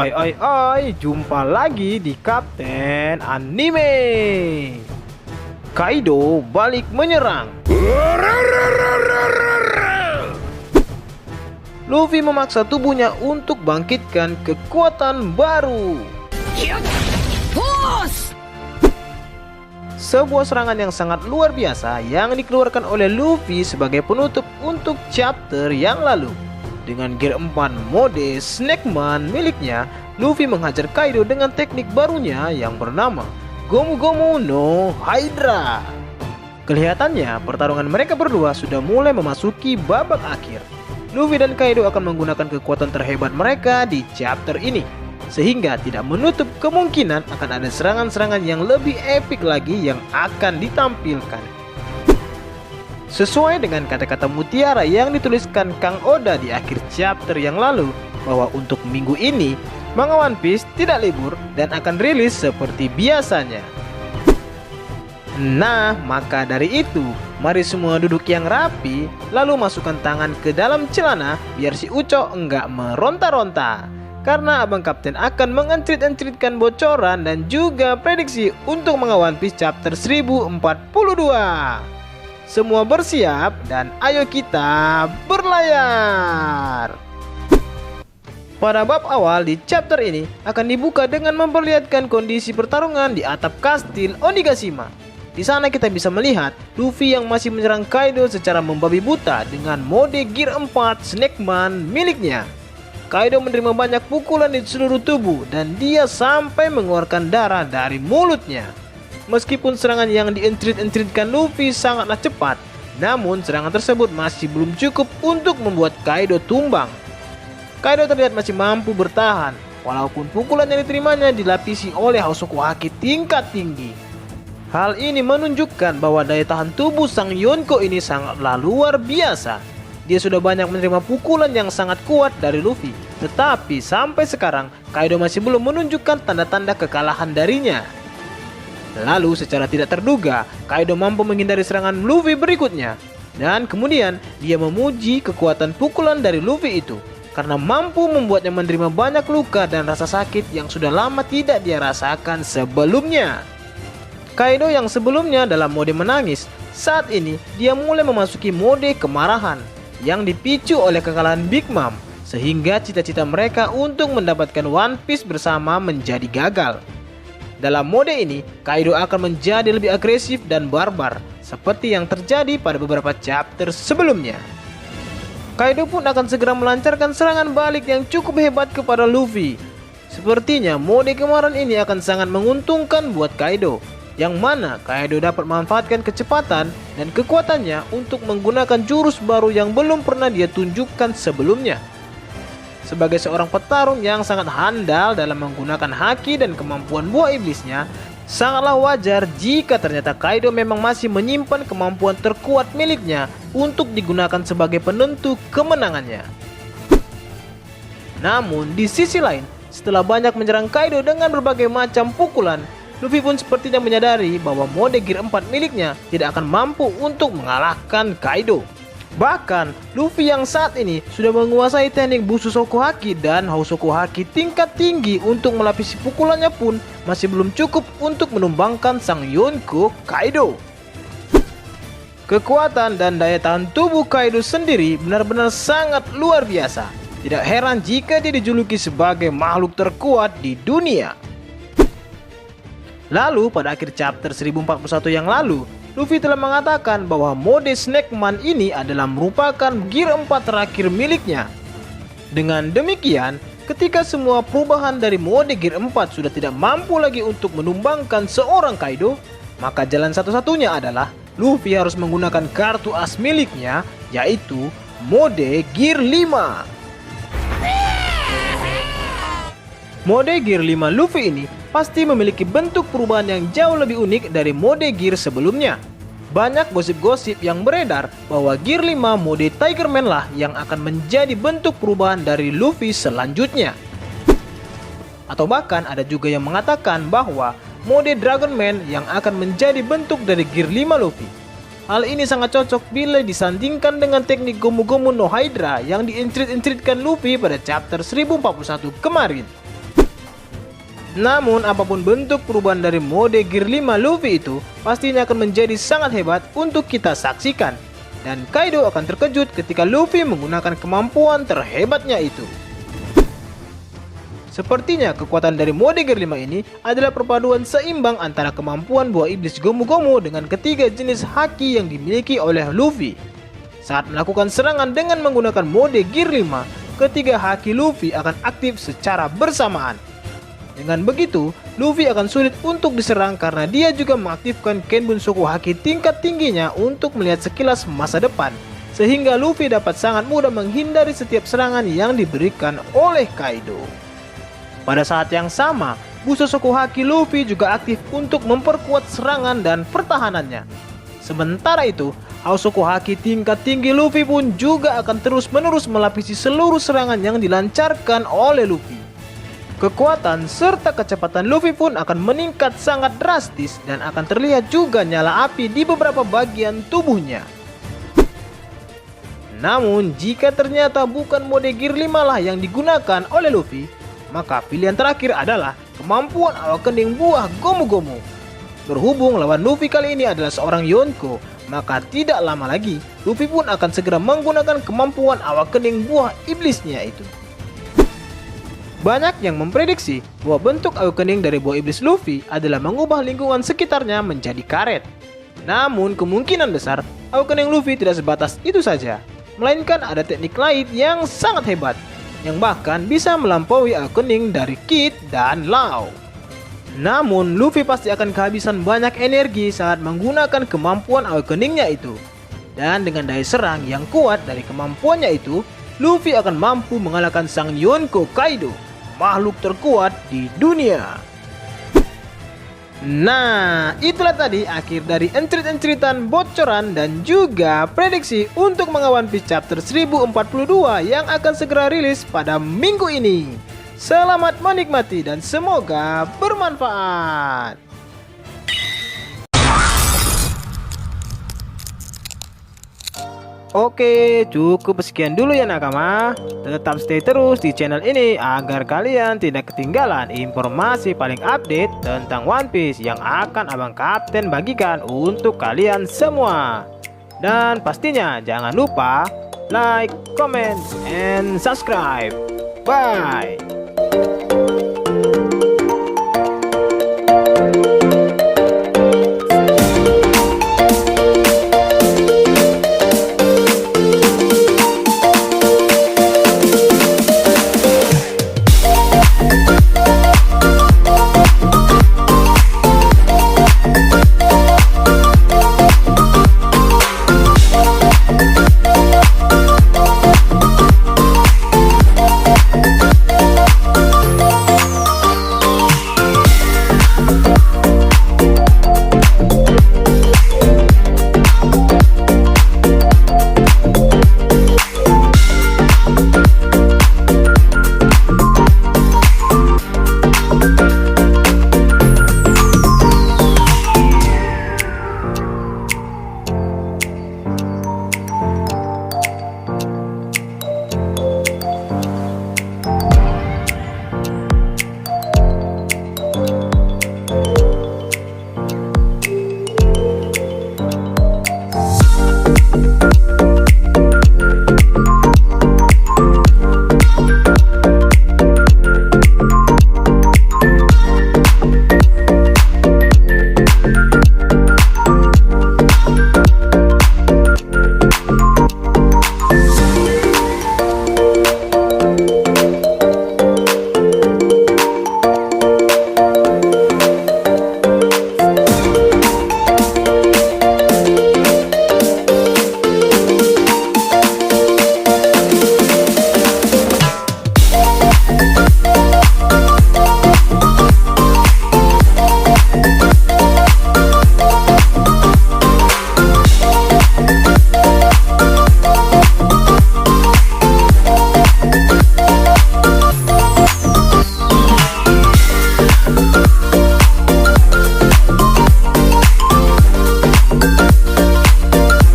Jumpa lagi di Kapten Anime. Kaido balik menyerang. Luffy memaksa tubuhnya untuk bangkitkan kekuatan baru. Sebuah serangan yang sangat luar biasa yang dikeluarkan oleh Luffy sebagai penutup untuk chapter yang lalu. Dengan gear 4 mode Snakeman miliknya, Luffy menghajar Kaido dengan teknik barunya yang bernama Gomu Gomu no Hydra. Kelihatannya pertarungan mereka berdua sudah mulai memasuki babak akhir. Luffy dan Kaido akan menggunakan kekuatan terhebat mereka di chapter ini, sehingga tidak menutup kemungkinan akan ada serangan-serangan yang lebih epik lagi yang akan ditampilkan. Sesuai dengan kata-kata mutiara yang dituliskan Kang Oda di akhir chapter yang lalu, bahwa untuk minggu ini manga One Piece tidak libur dan akan rilis seperti biasanya. Nah, maka dari itu, mari semua duduk yang rapi, lalu masukkan tangan ke dalam celana biar si Uco enggak meronta-ronta. Karena Abang Kapten akan mengencrit-encritkan bocoran dan juga prediksi untuk manga One Piece chapter 1042. Semua bersiap dan ayo kita berlayar. Pada bab awal di chapter ini akan dibuka dengan memperlihatkan kondisi pertarungan di atap kastil Onigashima. Di sana kita bisa melihat Luffy yang masih menyerang Kaido secara membabi buta dengan mode gear 4 Snakeman miliknya. Kaido menerima banyak pukulan di seluruh tubuh dan dia sampai mengeluarkan darah dari mulutnya. Meskipun serangan yang diencrit-encritkan Luffy sangatlah cepat, namun serangan tersebut masih belum cukup untuk membuat Kaido tumbang. Kaido terlihat masih mampu bertahan, walaupun pukulan yang diterimanya dilapisi oleh Hosoku Haki tingkat tinggi. Hal ini menunjukkan bahwa daya tahan tubuh sang Yonko ini sangatlah luar biasa. Dia sudah banyak menerima pukulan yang sangat kuat dari Luffy, tetapi sampai sekarang Kaido masih belum menunjukkan tanda-tanda kekalahan darinya. Lalu secara tidak terduga, Kaido mampu menghindari serangan Luffy berikutnya. Dan kemudian dia memuji kekuatan pukulan dari Luffy itu, karena mampu membuatnya menerima banyak luka dan rasa sakit yang sudah lama tidak dia rasakan sebelumnya. Kaido yang sebelumnya dalam mode menangis, saat ini dia mulai memasuki mode kemarahan yang dipicu oleh kekalahan Big Mom, sehingga cita-cita mereka untuk mendapatkan One Piece bersama menjadi gagal. Dalam mode ini, Kaido akan menjadi lebih agresif dan barbar, seperti yang terjadi pada beberapa chapter sebelumnya. Kaido pun akan segera melancarkan serangan balik yang cukup hebat kepada Luffy. Sepertinya mode kemarahan ini akan sangat menguntungkan buat Kaido, yang mana Kaido dapat memanfaatkan kecepatan dan kekuatannya untuk menggunakan jurus baru yang belum pernah dia tunjukkan sebelumnya. Sebagai seorang petarung yang sangat handal dalam menggunakan haki dan kemampuan buah iblisnya, sangatlah wajar jika ternyata Kaido memang masih menyimpan kemampuan terkuat miliknya untuk digunakan sebagai penentu kemenangannya. Namun di sisi lain, setelah banyak menyerang Kaido dengan berbagai macam pukulan, Luffy pun sepertinya menyadari bahwa mode gear 4 miliknya tidak akan mampu untuk mengalahkan Kaido. Bahkan, Luffy yang saat ini sudah menguasai teknik Bushusoku Haki dan Hosoku Haki tingkat tinggi untuk melapisi pukulannya pun masih belum cukup untuk menumbangkan sang Yonko Kaido. Kekuatan dan daya tahan tubuh Kaido sendiri benar-benar sangat luar biasa. Tidak heran jika dia dijuluki sebagai makhluk terkuat di dunia. Lalu pada akhir chapter 1041 yang lalu, Luffy telah mengatakan bahwa mode Snakeman ini adalah merupakan gear 4 terakhir miliknya. Dengan demikian, ketika semua perubahan dari mode gear 4 sudah tidak mampu lagi untuk menumbangkan seorang Kaido, maka jalan satu-satunya adalah Luffy harus menggunakan kartu as miliknya, yaitu mode gear 5. Mode gear 5 Luffy ini pasti memiliki bentuk perubahan yang jauh lebih unik dari mode gear sebelumnya. Banyak gosip-gosip yang beredar bahwa gear 5 mode Tiger Man lah yang akan menjadi bentuk perubahan dari Luffy selanjutnya. Atau bahkan ada juga yang mengatakan bahwa mode Dragon Man yang akan menjadi bentuk dari gear 5 Luffy. Hal ini sangat cocok bila disandingkan dengan teknik Gomu Gomu no Hydra yang diencrit-encritkan Luffy pada chapter 1041 kemarin. Namun apapun bentuk perubahan dari mode Gear 5 Luffy itu pastinya akan menjadi sangat hebat untuk kita saksikan. Dan Kaido akan terkejut ketika Luffy menggunakan kemampuan terhebatnya itu. Sepertinya kekuatan dari mode Gear 5 ini adalah perpaduan seimbang antara kemampuan buah iblis Gomu Gomu dengan ketiga jenis haki yang dimiliki oleh Luffy. Saat melakukan serangan dengan menggunakan mode Gear 5, ketiga haki Luffy akan aktif secara bersamaan. Dengan begitu, Luffy akan sulit untuk diserang karena dia juga mengaktifkan Kenbunsoku Haki tingkat tingginya untuk melihat sekilas masa depan, sehingga Luffy dapat sangat mudah menghindari setiap serangan yang diberikan oleh Kaido. Pada saat yang sama, Bushosoku Haki Luffy juga aktif untuk memperkuat serangan dan pertahanannya. Sementara itu, Hausoku Haki tingkat tinggi Luffy pun juga akan terus-menerus melapisi seluruh serangan yang dilancarkan oleh Luffy. Kekuatan serta kecepatan Luffy pun akan meningkat sangat drastis dan akan terlihat juga nyala api di beberapa bagian tubuhnya. Namun jika ternyata bukan mode Gear 5 lah yang digunakan oleh Luffy, maka pilihan terakhir adalah kemampuan awakening buah Gomu Gomu. Berhubung lawan Luffy kali ini adalah seorang Yonko, maka tidak lama lagi Luffy pun akan segera menggunakan kemampuan awakening buah iblisnya itu. Banyak yang memprediksi bahwa bentuk awakening dari buah iblis Luffy adalah mengubah lingkungan sekitarnya menjadi karet. Namun kemungkinan besar awakening Luffy tidak sebatas itu saja, melainkan ada teknik lain yang sangat hebat, yang bahkan bisa melampaui awakening dari Kid dan Law. Namun Luffy pasti akan kehabisan banyak energi saat menggunakan kemampuan awakeningnya itu. Dan dengan daya serang yang kuat dari kemampuannya itu, Luffy akan mampu mengalahkan sang Yonko Kaido, makhluk terkuat di dunia. Nah, itulah tadi akhir dari encrit-encritan, bocoran, dan juga prediksi untuk manga One Piece chapter 1042 yang akan segera rilis pada minggu ini. Selamat menikmati dan semoga bermanfaat. Oke, cukup sekian dulu ya nakama. Tetap stay terus di channel ini agar kalian tidak ketinggalan informasi paling update tentang One Piece yang akan Abang Kapten bagikan untuk kalian semua. Dan pastinya jangan lupa like, comment, and subscribe. Bye.